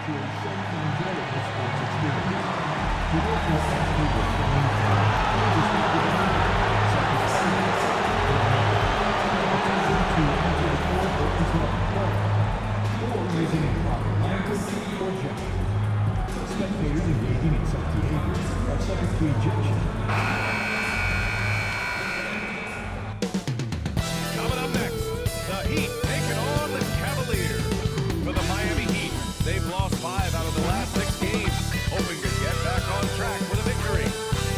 to a safe and enjoyable sports experience. We therefore ask you to refrain from dangerous activities, such as fireworks, attempting to enter the court or interrupt play, or using improper language or gesture. Spectators engaging in such behavior are subject to ejection. Coming up next, the Heat taking on the Cavaliers. For the Miami Heat, they've lost 5 out of the last 6 games, hoping to get back on track with a victory.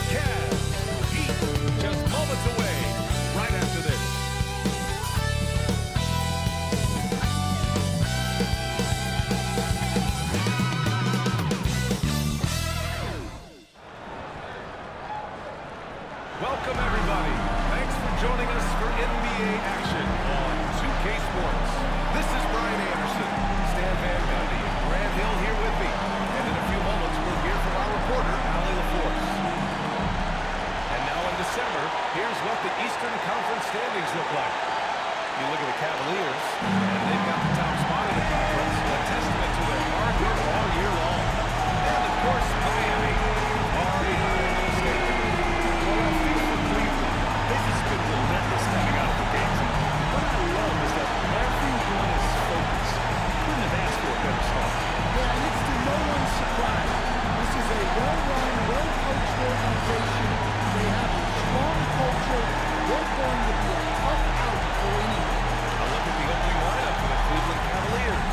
Cavs, Heat, just moments away, right after this. Welcome, everybody. Thanks for joining us for NBA action on 2K Sports. This is Brian Anderson, Stan Van Gundy, and Grant Hill here with me. And in a few moments, we'll hear from our reporter, Allie LaForce. And now in December, here's what the Eastern Conference standings look like. You look at the Cavaliers, and they've got the top spot in the conference, a testament to their hard work all year long. And, of course, Miami, far behind the state. Well, I feel for Cleveland. They've just been relentless coming out of the gates. What I love is that everyone is focused. Couldn't have asked for a better start. Yeah, and it's to no one's surprise. This is a well-run, well-coached organization. They have a strong culture. They're going to be a tough out for anyone. A look at the opening lineup for the Cleveland Cavaliers.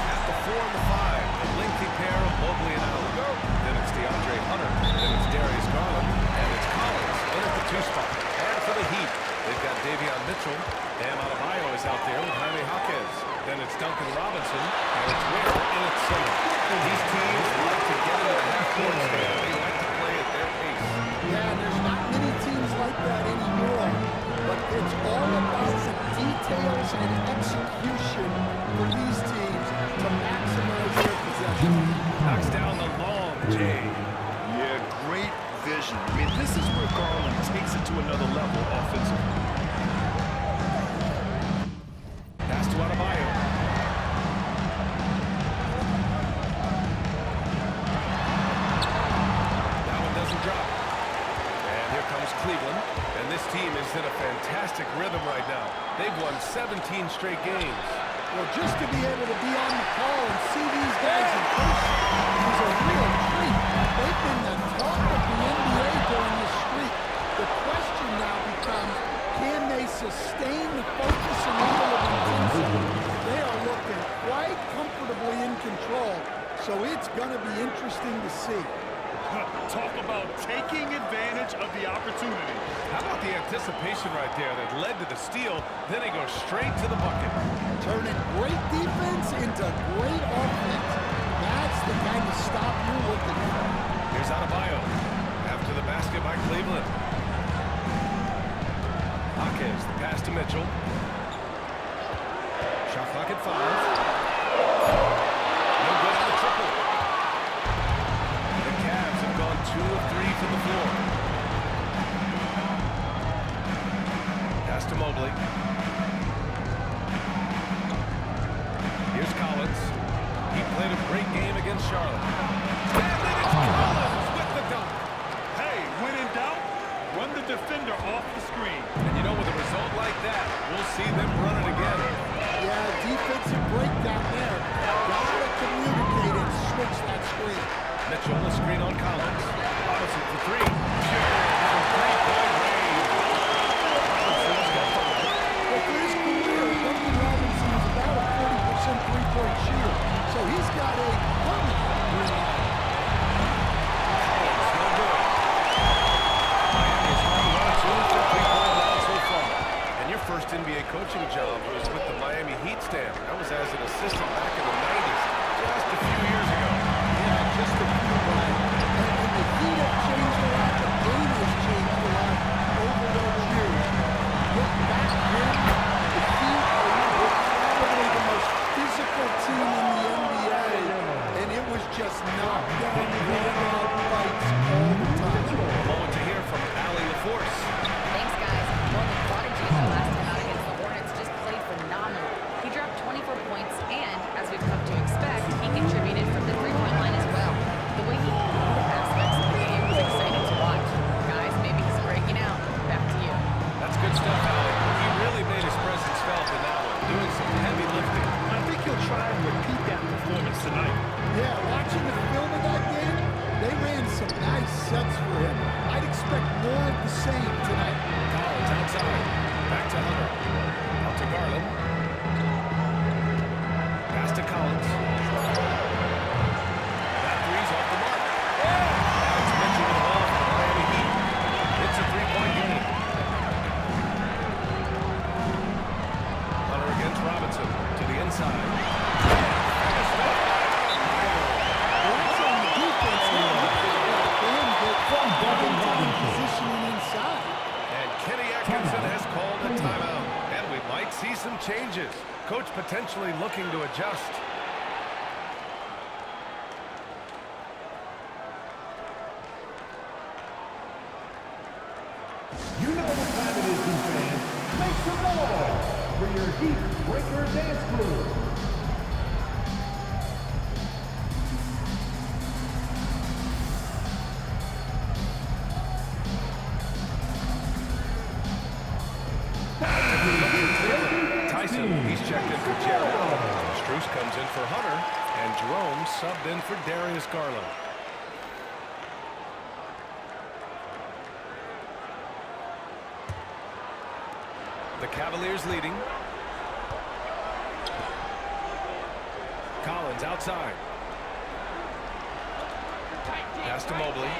At the 4 and the 5, a lengthy pair of Mobley and Allen. Then it's DeAndre Hunter. Then it's Darius Garland. And it's Collins in at the 2 spot. And for the Heat, they've got Davion Mitchell. Bam Adebayo is out there with Jaime Jaquez. Then it's Duncan Robinson. And it's Ware in at center. These teams like to get into the half-court stand. They like to play at their pace. Yeah, there's not many teams like that anymore. But it's all about the details and execution for these teams to maximize their possession. Knocks down the long J. Yeah, great vision. I mean, this is where Garland takes it to another level offensively. Pass to Adebayo. That one doesn't drop. And here comes Cleveland. And this team is in a fantastic rhythm right now. They've won 17 straight games. Well, just to be able to be on the call and see these guys in person is a real treat. They've been the talk of the NBA during this streak. The question now becomes, can they sustain the focus and level of intensity? They are looking quite comfortably in control, so it's going to be interesting to see. Talk about taking advantage of the opportunity. How about the anticipation right there that led to the steal, then he goes straight to the bucket. Turning great defense into great offense. That's the kind of stop you're looking for. Here's Adebayo. After the basket by Cleveland. Jaquez, the pass to Mitchell. Shot clock at 5. No good on the triple. The Cavs have gone 2 of 3 from the floor. Pass to Mobley. Here's Collins. He played a great game against Charlotte. And then it's Collins with the dunk. Hey, when in doubt, run the defender off the screen. And you know, with a result like that, we'll see them run it again. Yeah, defensive breakdown there. Gotta communicate and switch that screen. Mitchell, the screen on Collins. Robinson for 3. From 3-point range. Robinson's got 5. But for his career, Duncan Robinson is about a 40% three-point shooter. So he's got a permanent green light. Collins, no good. Miami's won 1-2 for 3-point line so far. And your first NBA coaching job was with the Miami Heat stand. That was as an assistant back in the 90s, just a few years ago. Yeah, just a few, Brian. And the Heat have changed a lot. The game has changed a lot over those years. Look back then, the Heat were probably the most physical team in the NBA. And it was just knockdown, drawn-out fights all the time. A moment to hear from Allie LaForce. Thanks, guys. Well, the prodigy the last time out against the Hornets just played phenomenal. He dropped 24 points and, as potentially looking to adjust. You know what time it is, Heat fans. Make some noise for your Heat Breaker dance crew. Tyson, he's checked in for Jared Allen. Strus comes in for Hunter, and Jerome subbed in for Darius Garland. The Cavaliers leading. Collins outside. Pass to Mobley.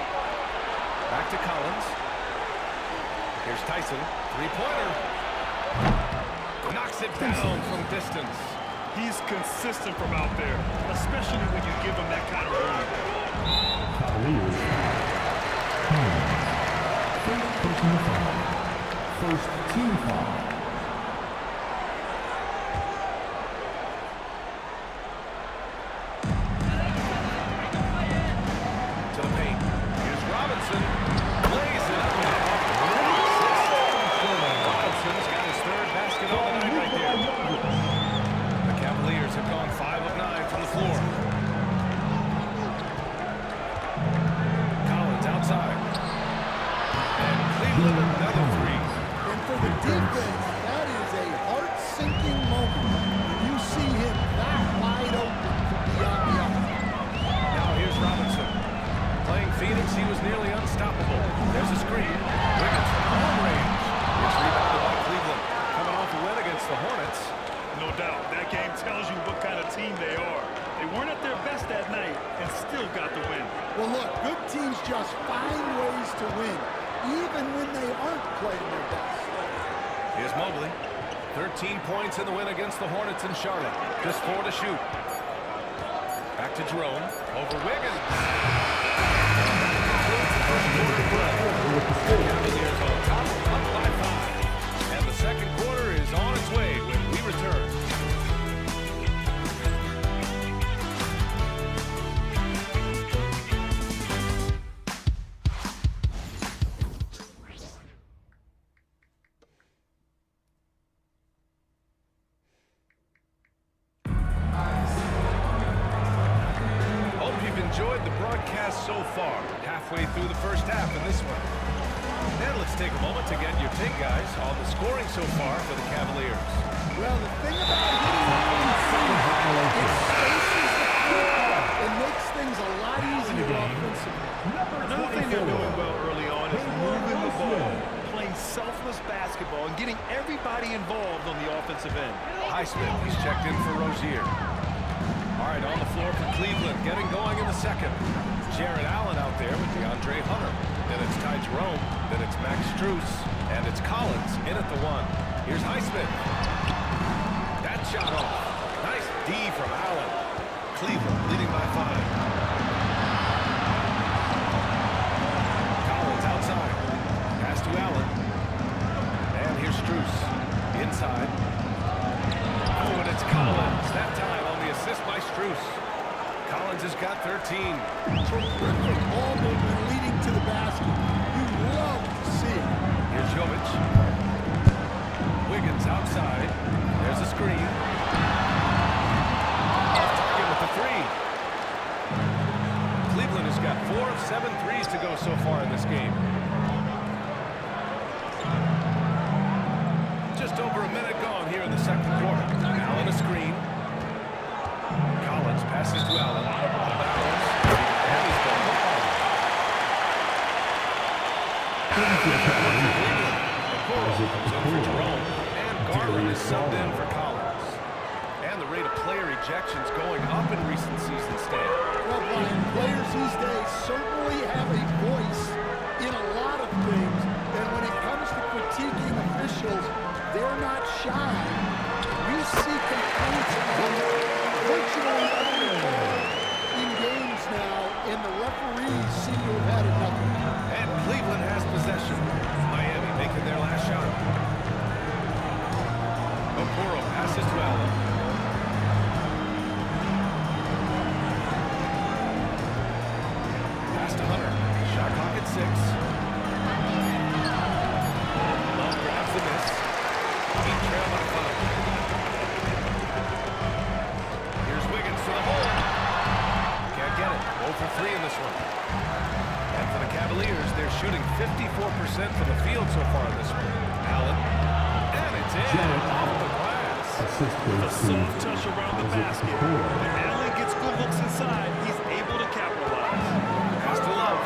Back to Collins. Here's Tyson. Three-pointer. Knocks it down from distance. He's consistent from out there, especially when you give him that kind of room. Cavaliers. First personal foul. First team foul. To the paint. Here's Robinson. Lays it up. Robinson's got his third basket of the night right there. The Cavaliers have gone 5 of 9 from the floor. Collins outside. And Cleveland another three. And for the defense, that is a heart-sinking moment when you see him that wide open from beyond the arc. Now here's Robinson. Playing Phoenix, he was nearly unstoppable. There's a screen. Wiggins from long range. It's rebounded by Cleveland. Coming off a win against the Hornets. No doubt, that game tells you what kind of team they are. They weren't at their best that night and still got the win. Well, look, good teams just find ways to win, even when they aren't playing their best. Here's Mobley. 13 points in the win against the Hornets in Charlotte. Just 4 to shoot. Back to Jerome. Over Wiggins. First quarter play. Cavaliers on top, up by 5. And the second quarter is on its way when we return. Enjoyed the broadcast so far, halfway through the first half in this one. And let's take a moment to get your take, guys, on the scoring so far for the Cavaliers. Well, the thing about hitting early threes, it spaces the floor and makes things a lot easier offensively. Another thing they're doing well early on is moving the ball, playing selfless basketball, and getting everybody involved on the offensive end. Highsmith, he's checked in for Rozier. All right, on the floor for Cleveland, getting going in the second. Jared Allen out there with DeAndre Hunter. Then it's Ty Jerome. Then it's Max Strus. And it's Collins in at the 1. Here's Highsmith. That shot off. Nice D from Allen. Cleveland leading by 5. Collins outside. Pass to Allen. And here's Strus. Inside. Oh, and it's Collins. That time on the assist by Strus. Collins has got 13. Terrific ball movement leading to the basket. You love to see it. Here's G.O.A.T. Wiggins outside. There's a screen. Off target with the 3. Cleveland has got 4 of 7 threes to go so far in this game. Just over a minute gone here in the second quarter. Allen a screen. Collins passes to Allen. And he's gone. Comes in for Jerome. And Garland is subbed in for Collins. And the rate of player ejections going up in recent seasons, Stan. Well, Brian, players these days certainly have a voice in a lot of things. And when it comes to critiquing officials, they're not shy. We see complaints about virtually every call in games now, and the referees seem to have had enough. And Cleveland has possession. Miami making their last shot. Okoro passes to Allen. Love grabs the miss. He trailed by 5. Here's Wiggins to the hole. Can't get it. 0 for 3 in this one. And for the Cavaliers, they're shooting 54% from the field so far in this one. Allen. And it's in. Off the glass. A soft touch around the basket. When Allen gets good looks inside, he's able to capitalize. Pass to Love.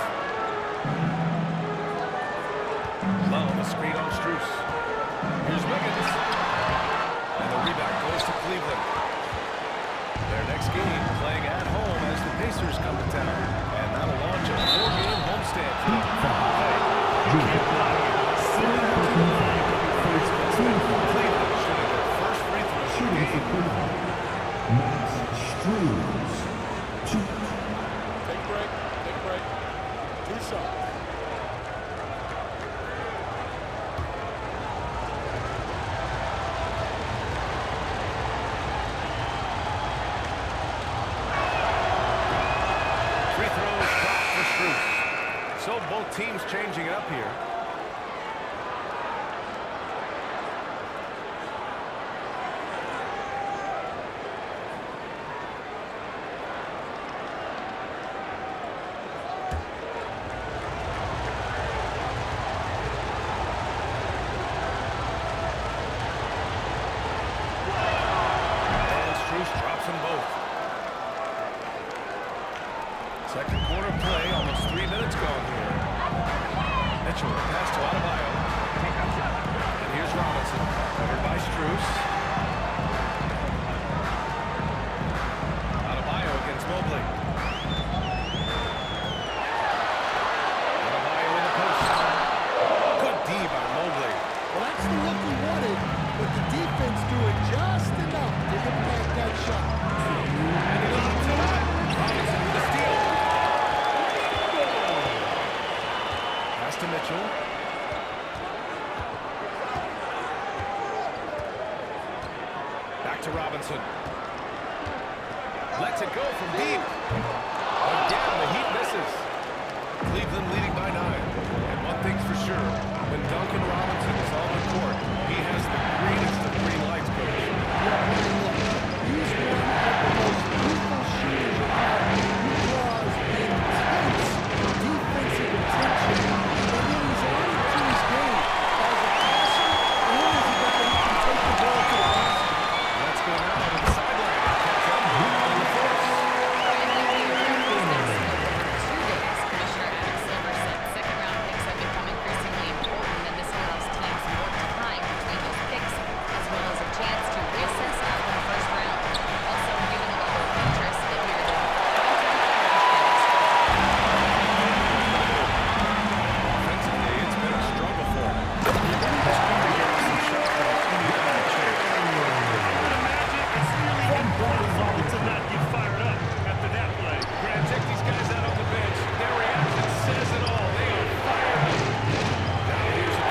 Love, a screen on Strus. Here's Wiggins. And the rebound goes to Cleveland. Their next game playing at home as the Pacers come to town. And that'll launch a 4-game homestand for them. Cleveland shooting their first free throw of the game. Take break. Do something. Free throws dropped for Strus. So both teams changing it up here. And Strus drops them both. Second quarter play, almost 3 minutes gone here. Mitchell, pass to Adebayo. And here's Robinson, covered by Strus. Adebayo against Mobley. Adebayo in the post. Good D by Mobley. Well, that's the look he wanted, but the defense doing just enough to impact that shot. And it on top. Robinson with a steal. Pass to Mitchell. Back to Robinson. Lets it go from deep. Again, the Heat misses. Cleveland leading by 9. And one thing's for sure, when Duncan Robinson is on the court, he has the greenest of green lights, coach. He's one of the most lethal shooters out. He draws intense defensive attention, and then he's added to his game as a passer and as a guy who can take the ball to the basket. Let's go now to the sideline. Catch up on the force. Commissioner Adam Silver said second-round picks have become increasingly important, and this allows teams more time between those picks, as well as a chance to reassess after the first round. Also, given the level of interest, they hear the Offensively, it's been a struggle for him. Impossible to not get fired up after that play. Grant, check these guys out on the bench. Their reaction says it all. They are fired up. Now here's the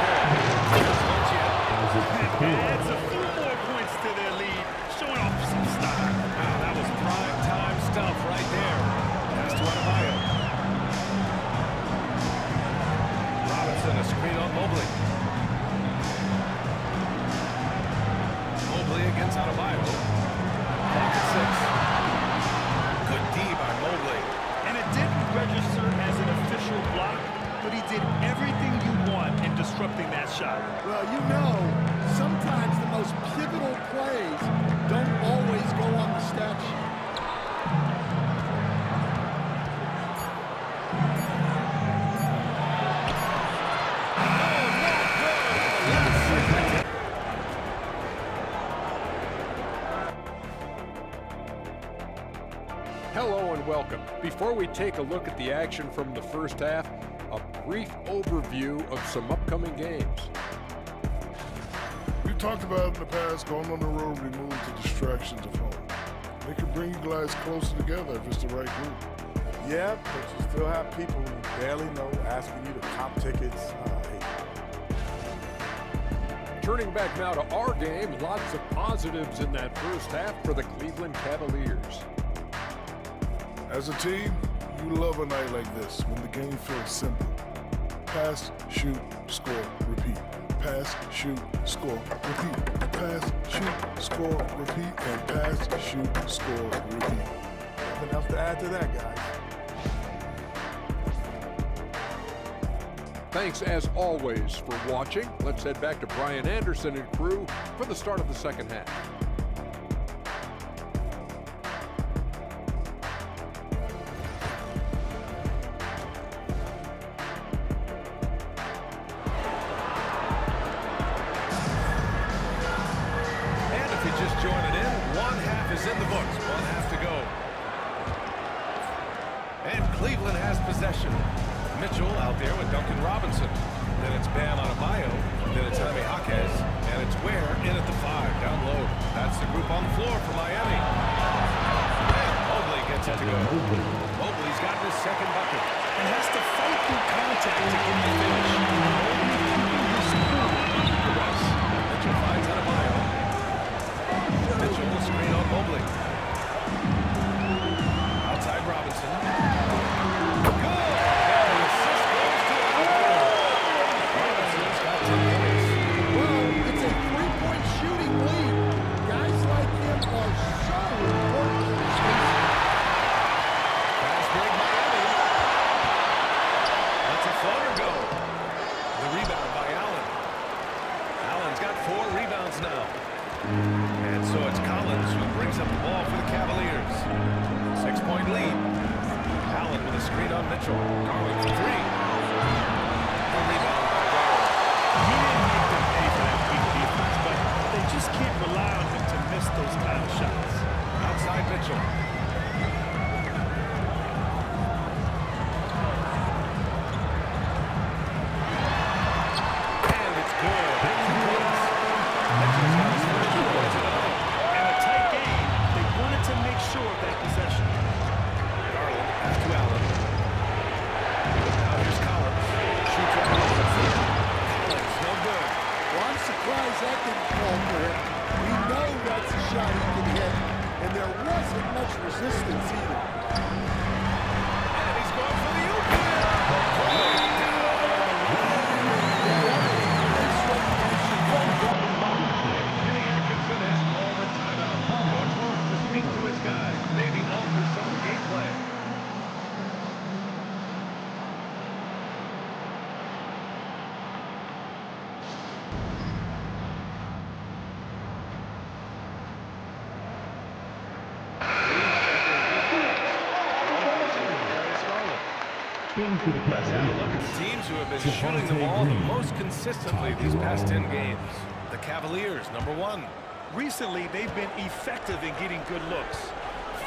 call. Adds a few more points to their lead, showing off some style. Wow, that was prime time stuff right there. Pass to Adebayo. Robinson, a screen on Mobley. Mobley against Adebayo. Clock at 6. Good D by Mobley. And it didn't register as an official block, but he did everything you want in disrupting that shot. Well, you know, sometimes the most pivotal plays don't always go on the stat sheet. Hello and welcome. Before we take a look at the action from the first half, a brief overview of some upcoming games. We've talked about in the past, going on the road removes the distractions of home. They can bring you guys closer together if it's the right group. Yeah, but you still have people you barely know asking you to comp tickets. Turning back now to our game, lots of positives in that first half for the Cleveland Cavaliers. As a team, you love a night like this when the game feels simple. Pass, shoot, score, repeat. Pass, shoot, score, repeat. Pass, shoot, score, repeat. And pass, shoot, score, repeat. Nothing else to add to that, guys. Thanks as always for watching. Let's head back to Brian Anderson and crew for the start of the second half. And if you're just joining in, one half is in the books. One half to go. And Cleveland has possession. Mitchell out there with Duncan Robinson. Then it's Bam Adebayo. Then it's Jaime Jaquez. And it's Ware in at the 5, down low. That's the group on the floor for Miami. And Mobley gets it to go. Mobley's got his second bucket. And has to fight through contact to get the finish. Mobley keeping his cool under duress. Mitchell finds Adebayo. Mitchell will screen on Mobley. Outside Robinson. Now. And so it's Collins who brings up the ball for the Cavaliers. 6-point lead. Allen with a screen on Mitchell. Garland for 3. A rebound by Garland. He didn't make them pay for that weak defense, but they just can't rely on him to miss those kind of shots. Outside Mitchell. And it's good. Sure of that possession. Garland pass to Allen. Now here's Collins. Shoots at Robinson. Collins, no good. Well, I'm surprised that didn't fall for him. We know that's a shot he can hit, and there wasn't much resistance either. And he's going for the open. Teams who have been shooting the ball the most consistently these past 10 games. The Cavaliers, number 1. Recently, they've been effective in getting good looks.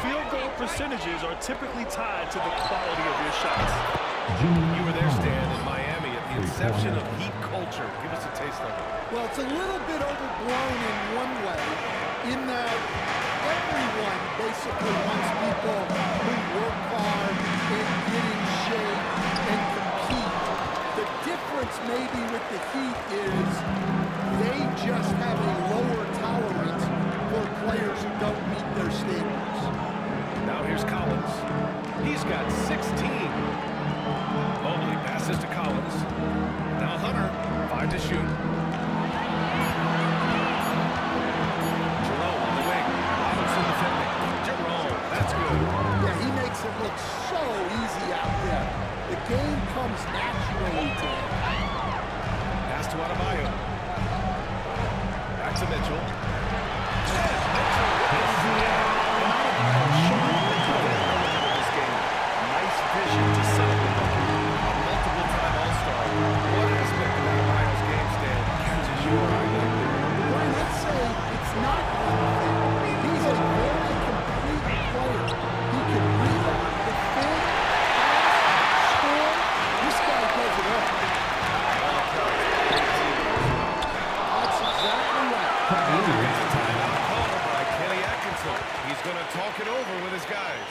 Field goal percentages are typically tied to the quality of your shots. You were there, Stan, in Miami at the inception of Heat culture. Give us a taste of it. Well, it's a little bit overblown in one way, in that everyone basically wants people who work hard and get in shape and compete. The difference maybe with the Heat is they just have a lower tolerance for players who don't meet their standards. Now here's Collins. He's got 16. Mobley passes to Collins. Now Hunter, 5 to shoot. Jerome on the wing. Robinson defending. Jerome, that's good. Yeah, he makes it look so easy out there. The game comes naturally to him. Pass to Adebayo. Back to Mitchell. Nice vision to set up a multiple-time All-Star. What aspect of Adebayo's game, Stan, catches your eye? Well, let's say it's not one thing. He's a very complete player. He can rebound, defend, pass, score. This guy does it all. That's exactly right. It's a timeout called by Kenny Atkinson. He's going to talk it over with his guys.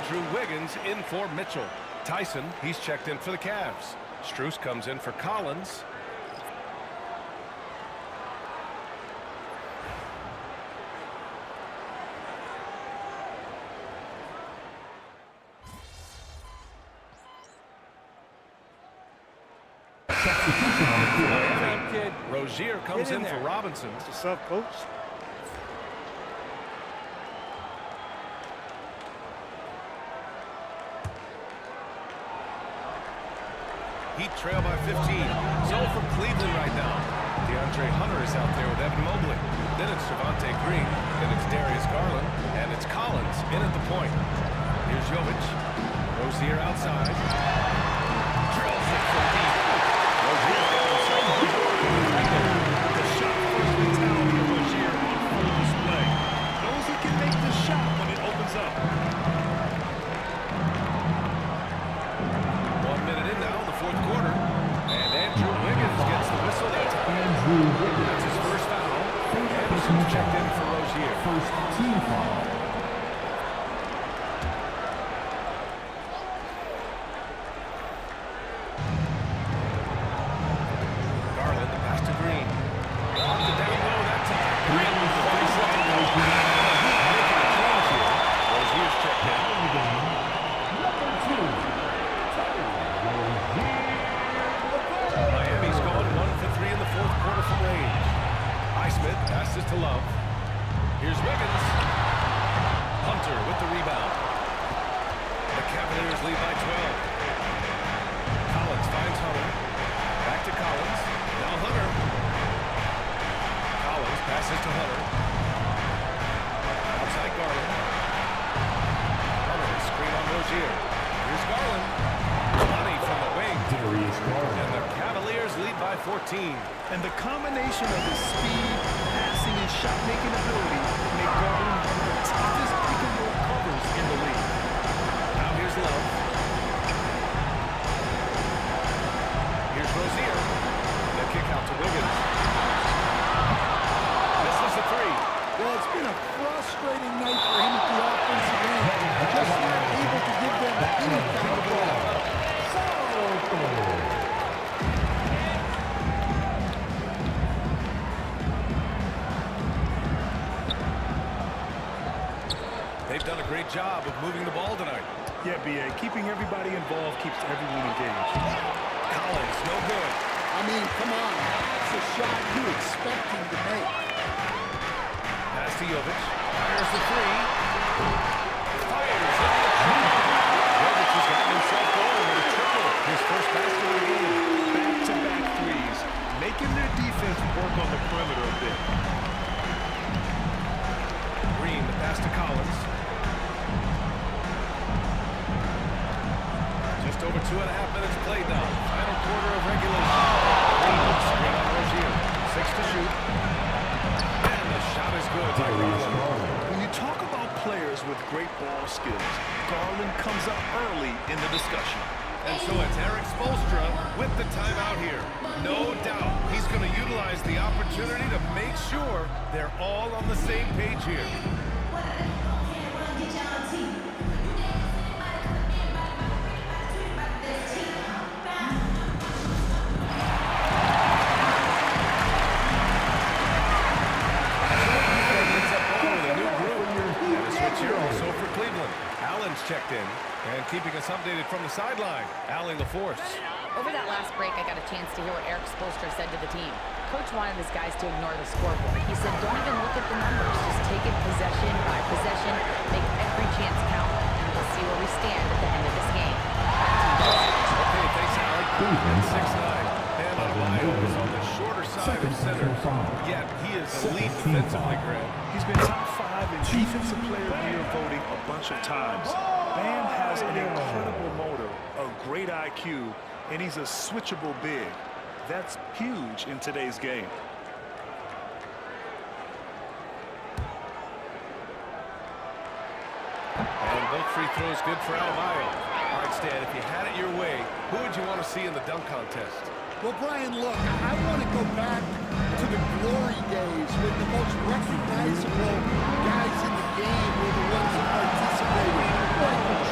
Andrew Wiggins in for Mitchell. Tyson, he's checked in for the Cavs. Strus comes in for Collins. Substitution on the field. Kid. Rozier comes in for Robinson. What's up, coach? Heat trail by 15. So for Cleveland right now. DeAndre Hunter is out there with Evan Mobley. Then it's Javonte Green. Then it's Darius Garland. And it's Collins in at the point. Here's Jovic. Rozier outside. Drills it from deep. Rozier The shot first mentality of Rozier on full display. Knows he can make the shot when it opens up. 1 minute in now, the fourth quarter. And Andrew Wiggins gets the whistle that time. Andrew Wiggins. That's his first foul. Anderson checked in for Rozier. First team foul. Garland, the pass to Green. Off the down low that time. Green with the 30-second goal. Making a change here. Rozier's checked in. Number 2. Miami's going 1 for 3 in the fourth quarter from range. Highsmith passes to Love. Here's Wiggins. Hunter with the rebound. The Cavaliers lead by 12. Collins finds Hunter. Back to Collins. Now Hunter. Collins passes to Hunter. Outside Garland. Hunter, screen on Rozier. Here's Garland. Money from the wing. Darius Garland. And the Cavaliers lead by 14. And the combination of his speed, passing, and shot-making ability make Garland one of the toughest pick-and-roll covers in the league. Now here's Love. Here's Rozier. The kick out to Wiggins. Misses the three. Well, it's been a frustrating night for him at the offensive end. Just not able to give them any kind of ball. They've done a great job of moving the ball tonight. Yeah, B.A., keeping everybody involved keeps everyone engaged. Collins, no good. I mean, come on. That's a shot you expect him to make. Pass to Jovic. Fires the three. Fires in the triple. Jovic has gotten himself going with a triple. His first basket of the game. Back-to-back threes, making their defense work on the perimeter a bit. Green, the pass to Collins. Just over 2.5 minutes played now. Final quarter of regulation. Green, screen on Rozier. 6 to shoot. And the shot is good. When you talk about players with great ball skills, Garland comes up early in the discussion. And so it's Eric Spoelstra with the timeout here. No doubt he's going to utilize the opportunity to make sure they're all on the same page here. Also for Cleveland. Allen's checked in and keeping us updated from the sideline. Allen LaForce. Over that last break, I got a chance to hear what Eric Spoelstra said to the team. Coach wanted his guys to ignore the scoreboard. He said, don't even look at the numbers. Just take it possession by possession, make every chance count, and we'll see where we stand at the end of this game. Okay, thanks, Allen. Cleveland 6'9". And Adebayo is on the shorter side of center. Yet he is elite defensively, Grant. He's been top 5 in Defensive Player of the Year voting a bunch of times. Bam has an incredible motor, a great IQ, and he's a switchable big. That's huge in today's game. And both free throws good for Adebayo. All right, Stan, if you had it your way, who would you want to see in the dunk contest? Well, Brian, look, I want to go back to the glory days when the most recognizable guys in the game were the ones that participated. Michael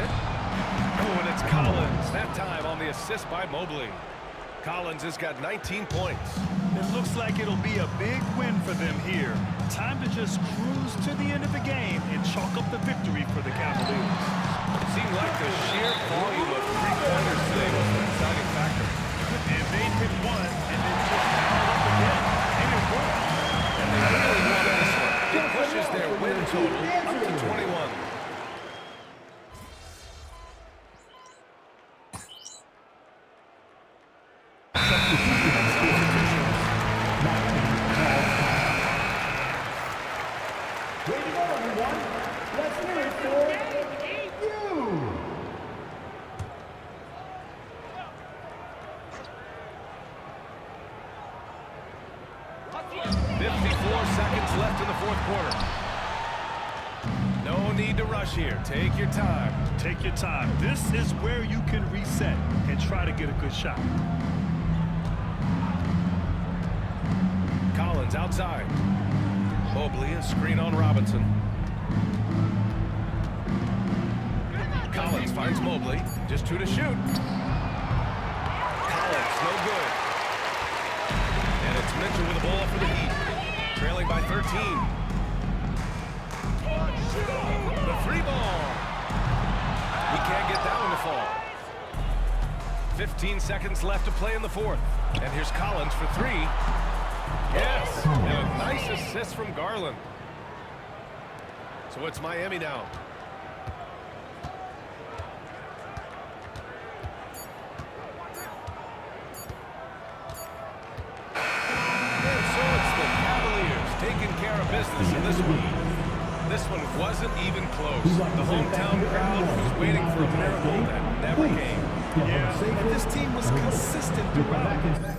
Oh, and it's Collins. That time on the assist by Mobley. Collins has got 19 points. It looks like it'll be a big win for them here. Time to just cruise to the end of the game and chalk up the victory for the Cavaliers. Seemed like the sheer volume of three-pointers today was the deciding factor. And they hit one and then just fouled up again. And it worked. And they really won this one. It pushes their win total up to 21. Way to go, everyone. Let's hear it for you. 54 seconds left in the fourth quarter. No need to rush here. Take your time. Take your time. This is where you can reset and try to get a good shot. Collins outside. Mobley, a screen on Robinson. Collins finds Mobley. Just 2 to shoot. Collins, no good. And it's Mitchell with the ball for the Heat. Trailing by 13. The free ball. He can't get that one to fall. 15 seconds left to play in the fourth. And here's Collins for 3. Yes, and a nice assist from Garland. So it's Miami now. And so it's the Cavaliers taking care of business in this one. This one wasn't even close. The hometown crowd was waiting for a miracle that never came. Yeah, and this team was consistent throughout.